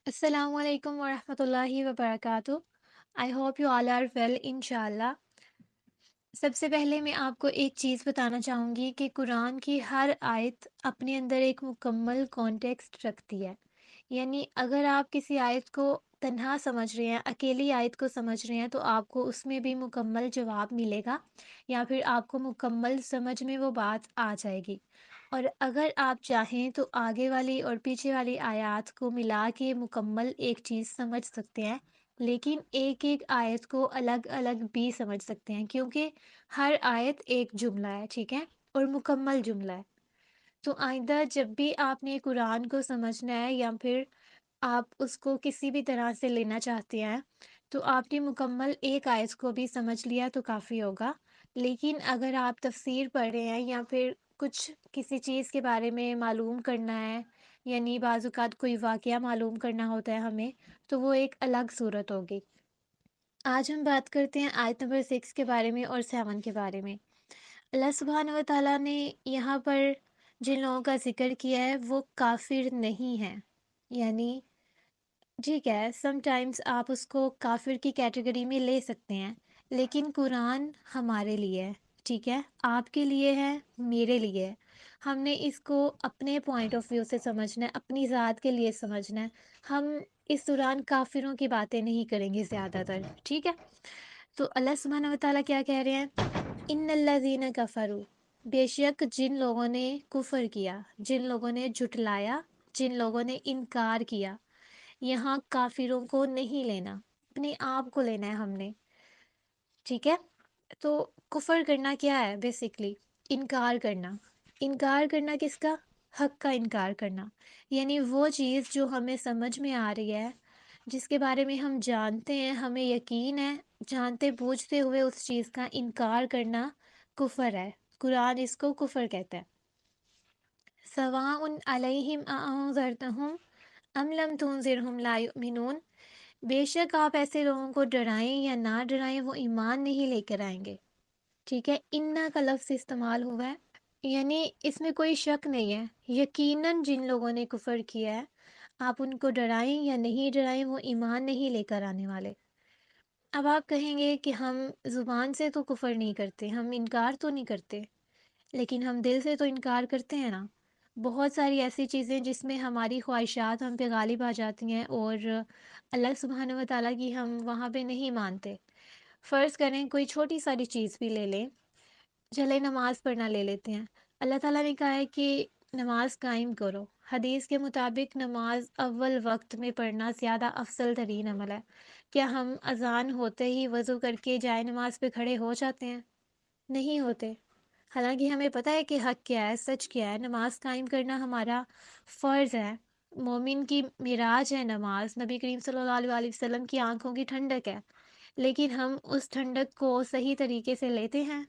Assalamu alaikum wa rahmatullahi wa barakatuh. I hope you all are well, इंशाल्लाह। सबसे पहले मैं आपको एक चीज़ बताना चाहूँगी कि कुरान की हर आयत अपने अंदर एक मुकम्मल कॉन्टेक्स्ट रखती है। यानी अगर आप किसी आयत को तन्हा समझ रहे हैं, अकेली आयत को समझ रहे हैं, तो आपको उसमें भी मुकम्मल जवाब मिलेगा या फिर आपको मुकम्मल समझ में वो बात आ जाएगी। और अगर आप चाहें तो आगे वाली और पीछे वाली आयत को मिला के मुकम्मल एक चीज़ समझ सकते हैं, लेकिन एक-एक आयत को अलग-अलग भी समझ सकते हैं क्योंकि हर आयत एक जुमला है, ठीक है? और मुकम्मल जुमला है। तो आइंदा जब भी आपने कुरान को समझना है या फिर आप उसको किसी भी तरह से लेना चाहते हैं, तो आपने मुकम्मल एक आयत को भी समझ लिया तो काफ़ी होगा। लेकिन अगर आप तफ़सीर पढ़ रहे हैं या फिर कुछ किसी चीज़ के बारे में मालूम करना है, यानी बाज़-औक़ात कोई वाक़या मालूम करना होता है हमें, तो वो एक अलग सूरत होगी। आज हम बात करते हैं आयत नंबर 6 के बारे में और 7 के बारे में। अल्लाह सुब्हानहू व तआला ने यहाँ पर जिन लोगों का ज़िक्र किया है वो काफ़िर नहीं हैं। यानी ठीक है, समटाइम्स आप उसको काफ़िर की कैटेगरी में ले सकते हैं, लेकिन कुरान हमारे लिए है, ठीक है? आपके लिए है, मेरे लिए है। हमने इसको अपने पॉइंट ऑफ व्यू से समझना है, अपनी ज़ात के लिए समझना है। हम इस दौरान काफ़िरों की बातें नहीं करेंगे ज़्यादातर, ठीक है? तो अल्लाह सुब्हानहू व तआला क्या कह रहे हैं? इन्नल्लज़ीना कफ़रू, बेशक जिन लोगों ने कुफ़र किया, जिन लोगों ने झुठलाया, जिन लोगों ने इनकार किया, यहाँ काफ़िरों को नहीं लेना, अपने आप को लेना है हमने, ठीक है? तो कुफ़र करना क्या है बेसिकली? इनकार करना। इनकार करना किसका? हक़ का इनकार करना। यानी वो चीज़ जो हमें समझ में आ रही है, जिसके बारे में हम जानते हैं, हमें यकीन है, जानते-बूझते हुए उस चीज़ का इनकार करना कुफ़र है। कुरान इसको कुफ़र कहता है। सवाउन अलैहिम अअंज़रतहुम अम लम तुनज़िरहुम ला युमिनून, बेशक आप ऐसे लोगों को डराएं या ना डराएं वो ईमान नहीं लेकर आएंगे, ठीक है? इन्ना का लफ्ज़ इस्तेमाल हुआ है, यानी इसमें कोई शक नहीं है, यकीनन जिन लोगों ने कुफ़र किया है, आप उनको डराएं या नहीं डराएं वो ईमान नहीं लेकर आने वाले। अब आप कहेंगे कि हम ज़ुबान से तो कुफ़र नहीं करते, हम इनकार तो नहीं करते, लेकिन हम दिल से तो इनकार करते हैं ना। बहुत सारी ऐसी चीज़ें जिसमें हमारी ख्वाहिशात हम पे गालिब आ जाती हैं और अल्लाह सुब्हानहू व तआला की हम वहाँ पे नहीं मानते। फ़र्ज़ करें कोई छोटी सारी चीज़ भी ले लें, चले नमाज़ पढ़ना ले लेते हैं। अल्लाह ताला ने कहा है कि नमाज़ कायम करो। हदीस के मुताबिक नमाज़ अव्वल वक़्त में पढ़ना ज़्यादा अफ़ज़ल तरीन अमल है। क्या हम अज़ान होते ही वज़ू करके जाए नमाज़ पे खड़े हो जाते हैं? नहीं होते। हालाँकि हमें पता है कि हक़ क्या है, सच क्या है, नमाज़ कायम करना हमारा फ़र्ज़ है। मोमिन की मिराज है नमाज़, नबी करीम सल्लल्लाहु अलैहि वसल्लम की आँखों की ठंडक है। लेकिन हम उस ठंडक को सही तरीके से लेते हैं?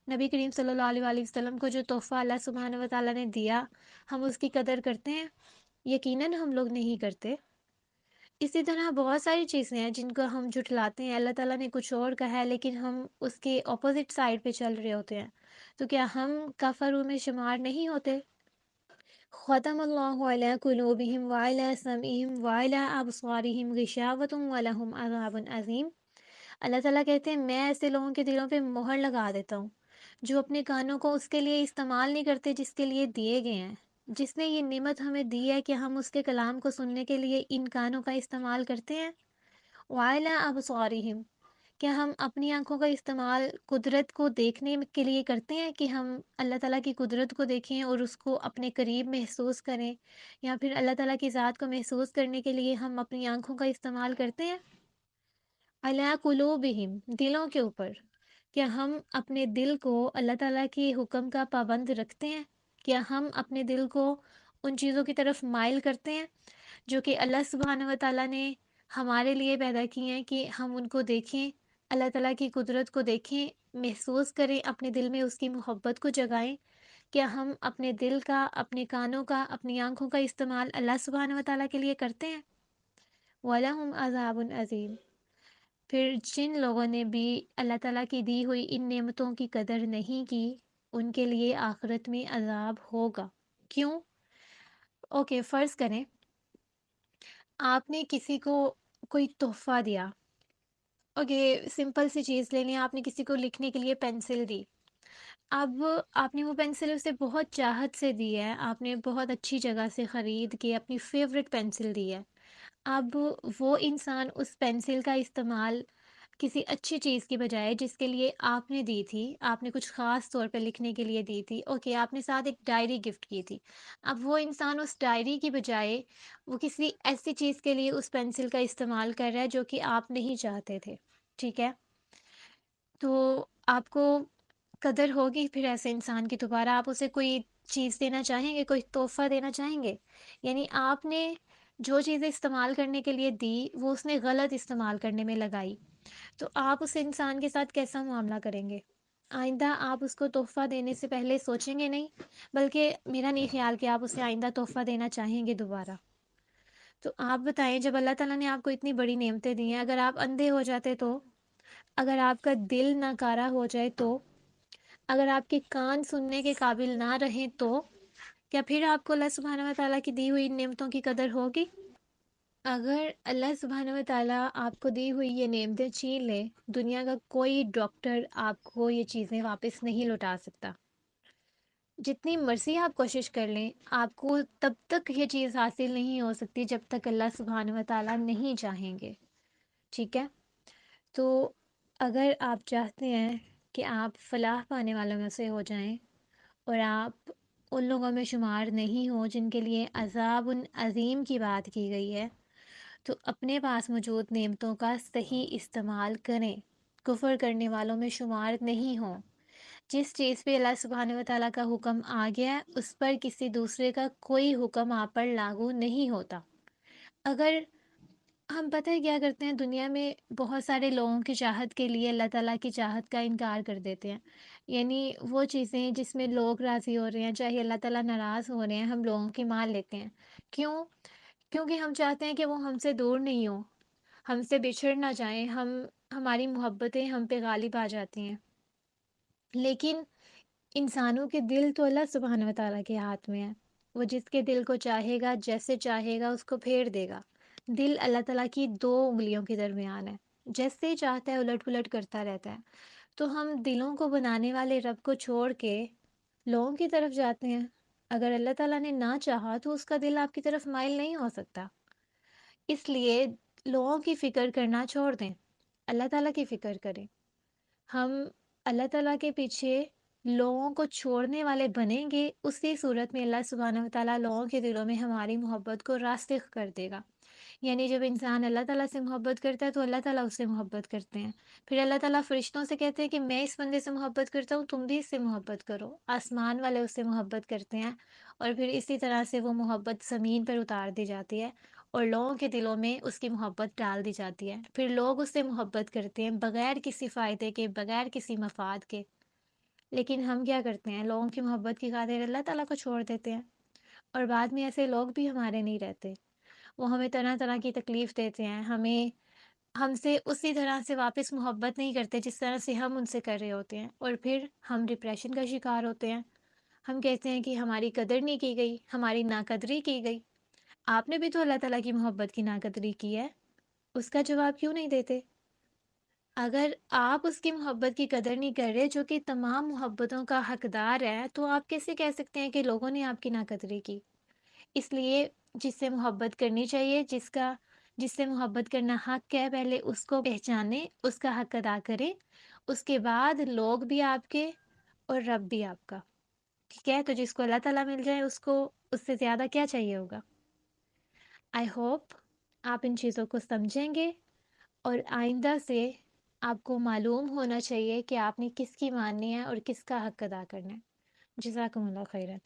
नबी करीम सल्लल्लाहु अलैहि वसल्लम को जो तोहफ़ा अल्लाह सुब्हानहू व तआला ने दिया, हम उसकी कदर करते हैं? यकीनन हम लोग नहीं करते। इसी तरह बहुत सारी चीज़ें हैं जिनको हम झुठलाते हैं। अल्लाह ताला ने कुछ और कहा है लेकिन हम उसके ऑपोज़िट साइड पे चल रहे होते हैं। तो क्या हम कफ़रु में शुमार नहीं होते? ख़तमल्लाहु अला क़ुलूबिहिम व अला समइहिम व अला अबसारिहिम ग़िशावतुन व लहुम अज़ाबुन अज़ीम। अल्लाह ताला कहते हैं मैं ऐसे लोगों के दिलों पे मोहर लगा देता हूँ, जो अपने कानों को उसके लिए इस्तेमाल नहीं करते जिसके लिए दिए गए हैं। जिसने ये नेमत हमें दी है कि हम उसके कलाम को सुनने के लिए इन कानों का इस्तेमाल करते हैं। वाइला अबसारिहिम, क्या हम अपनी आँखों का इस्तेमाल कुदरत को देखने के लिए करते हैं कि हम अल्लाह ताला की कुदरत को देखें और उसको अपने करीब महसूस करें, या फिर अल्लाह ताला की ज़ात को महसूस करने के लिए हम अपनी आँखों का इस्तेमाल करते हैं? अला कुलूबिहिम, दिलों के ऊपर, क्या हम अपने दिल को अल्लाह ताला के हुक्म का पाबंद रखते हैं? क्या हम अपने दिल को उन चीज़ों की तरफ माइल करते हैं जो कि अल्लाह सुब्हानहू व तआला ने हमारे लिए पैदा किए हैं कि हम उनको देखें, अल्लाह ताला की कुदरत को देखें, महसूस करें, अपने दिल में उसकी मोहब्बत को जगाएँ? क्या हम अपने दिल का, अपने कानों का, अपनी आँखों का इस्तेमाल अल्लाह सुब्हानहू व तआला के लिए करते हैं? वलहुम अज़ाबुन अज़ीम, फिर जिन लोगों ने भी अल्लाह ताला की दी हुई इन नेमतों की कदर नहीं की, उनके लिए आखिरत में अज़ाब होगा। क्यों? ओके, फ़र्ज़ करें आपने किसी को कोई तोहफ़ा दिया, ओके, सिंपल सी चीज़ ले लें, आपने किसी को लिखने के लिए पेंसिल दी। अब आपने वो पेंसिल उसे बहुत चाहत से दी है, आपने बहुत अच्छी जगह से ख़रीद के अपनी फ़ेवरेट पेंसिल दी है। अब वो इंसान उस पेंसिल का इस्तेमाल किसी अच्छी चीज़ की बजाय जिसके लिए आपने दी थी, आपने कुछ ख़ास तौर पे लिखने के लिए दी थी, ओके, आपने साथ एक डायरी गिफ्ट की थी। अब वो इंसान उस डायरी की बजाय वो किसी ऐसी चीज़ के लिए उस पेंसिल का इस्तेमाल कर रहा है जो कि आप नहीं चाहते थे, ठीक है? तो आपको कदर होगी फिर ऐसे इंसान की दोबारा आप उसे कोई चीज़ देना चाहेंगे, कोई तोहफ़ा देना चाहेंगे? यानी आपने जो चीज़ें इस्तेमाल करने के लिए दी, वो उसने गलत इस्तेमाल करने में लगाई। तो आप उस इंसान के साथ कैसा मुआमला करेंगे? आइंदा आप उसको तोहफ़ा देने से पहले सोचेंगे नहीं, बल्कि मेरा नहीं ख़्याल कि आप उसे आइंदा तोहफ़ा देना चाहेंगे दोबारा। तो आप बताएँ, जब अल्लाह ताला ने आपको इतनी बड़ी नेमतें दी हैं, अगर आप अंधे हो जाते तो? अगर आपका दिल नाकारा हो जाए तो? अगर आपके कान सुनने के काबिल ना रहें तो? क्या फिर आपको अल्लाह सुब्हानहू व तआला की दी हुई नेमतों की कदर होगी? अगर अल्लाह सुब्हानहू व तआला आपको दी हुई ये नेमतें छीन ले, दुनिया का कोई डॉक्टर आपको ये चीज़ें वापस नहीं लौटा सकता। जितनी मर्ज़ी आप कोशिश कर लें, आपको तब तक ये चीज़ हासिल नहीं हो सकती जब तक अल्लाह सुब्हानहू व तआला नहीं चाहेंगे, ठीक है? तो अगर आप चाहते हैं कि आप फ़लाह पाने वालों में से हो जाएँ और आप उन लोगों में शुमार नहीं हो जिनके लिए अज़ाबुन अज़ीम की बात की गई है, तो अपने पास मौजूद नेमतों का सही इस्तेमाल करें। कुफ़र करने वालों में शुमार नहीं हों। जिस चीज़ पे अल्लाह सुब्हानहू व तआला का हुक्म आ गया है, उस पर किसी दूसरे का कोई हुक्म आप पर लागू नहीं होता। अगर हम पता है क्या करते हैं, दुनिया में बहुत सारे लोगों की चाहत के लिए अल्लाह ताला की चाहत का इनकार कर देते हैं। यानी वो चीज़ें जिसमें लोग राज़ी हो रहे हैं, चाहे अल्लाह ताला नाराज़ हो रहे हैं, हम लोगों की मान लेते हैं। क्यों? क्योंकि हम चाहते हैं कि वो हमसे दूर नहीं हो, हमसे बिछड़ ना जाएँ, हमारी मोहब्बतें हम पे गालिब आ जाती हैं। लेकिन इंसानों के दिल तो अल्लाह सुब्हानहू व तआला के हाथ में है। वो जिसके दिल को चाहेगा, जैसे चाहेगा उसको फेर देगा। दिल अल्लाह ताला की 2 उँगलियों के दरमियान है। जैसे चाहता है उलट-पुलट करता रहता है। तो हम दिलों को बनाने वाले रब को छोड़ के लोगों की तरफ जाते हैं। अगर अल्लाह ताला ने ना चाहा तो उसका दिल आपकी तरफ माइल नहीं हो सकता। इसलिए लोगों की फ़िक्र करना छोड़ दें। अल्लाह ताला की फ़िक्र करें। हम अल्लाह ताला के पीछे लोगों को छोड़ने वाले बनेंगे, उसी सूरत में अल्लाह सुब्हानहू व तआला लोगों के दिलों में हमारी मोहब्बत को रासिख़ कर देगा। यानी जब इंसान अल्लाह ताला से मोहब्बत करता है तो अल्लाह ताला उससे मोहब्बत करते हैं। फिर अल्लाह ताला फ़रिश्तों से कहते हैं कि मैं इस बंदे से मोहब्बत करता हूँ, तुम भी इससे मोहब्बत करो। आसमान वाले उससे मोहब्बत करते हैं और फिर इसी तरह से वो मोहब्बत ज़मीन पर उतार दी जाती है और लोगों के दिलों में उसकी मोहब्बत डाल दी जाती है। फिर लोग उससे मोहब्बत करते हैं बग़ैर किसी फ़ायदे के, बग़ैर किसी मफ़ाद के। लेकिन हम क्या करते हैं, लोगों की मोहब्बत की खातिर अल्लाह ताला को छोड़ देते हैं और बाद में ऐसे लोग भी हमारे नहीं रहते। वो हमें तरह-तरह की तकलीफ़ देते हैं, हमें हमसे उसी तरह से वापस मोहब्बत नहीं करते जिस तरह से हम उनसे कर रहे होते हैं और फिर हम डिप्रेशन का शिकार होते हैं। हम कहते हैं कि हमारी कदर नहीं की गई, हमारी नाकदरी की गई। आपने भी तो अल्लाह ताला की मोहब्बत की नाकदरी की है, उसका जवाब क्यों नहीं देते? अगर आप उसकी मोहब्बत की कदर नहीं कर रहे जो कि तमाम मोहब्बतों का हकदार है, तो आप कैसे कह सकते हैं कि लोगों ने आपकी नाकदरी की? इसलिए जिससे मोहब्बत करनी चाहिए, जिससे मोहब्बत करना हक़ है, पहले उसको पहचानें, उसका हक़ अदा करें, उसके बाद लोग भी आपके और रब भी आपका, ठीक है? तो जिसको अल्लाह ताला मिल जाए उसको उससे ज़्यादा क्या चाहिए होगा? आई होप आप इन चीज़ों को समझेंगे और आइंदा से आपको मालूम होना चाहिए कि आपने किसकी माननी है और किसका हक़ अदा करना है। जज़ाकुमुल्लाह खैरन।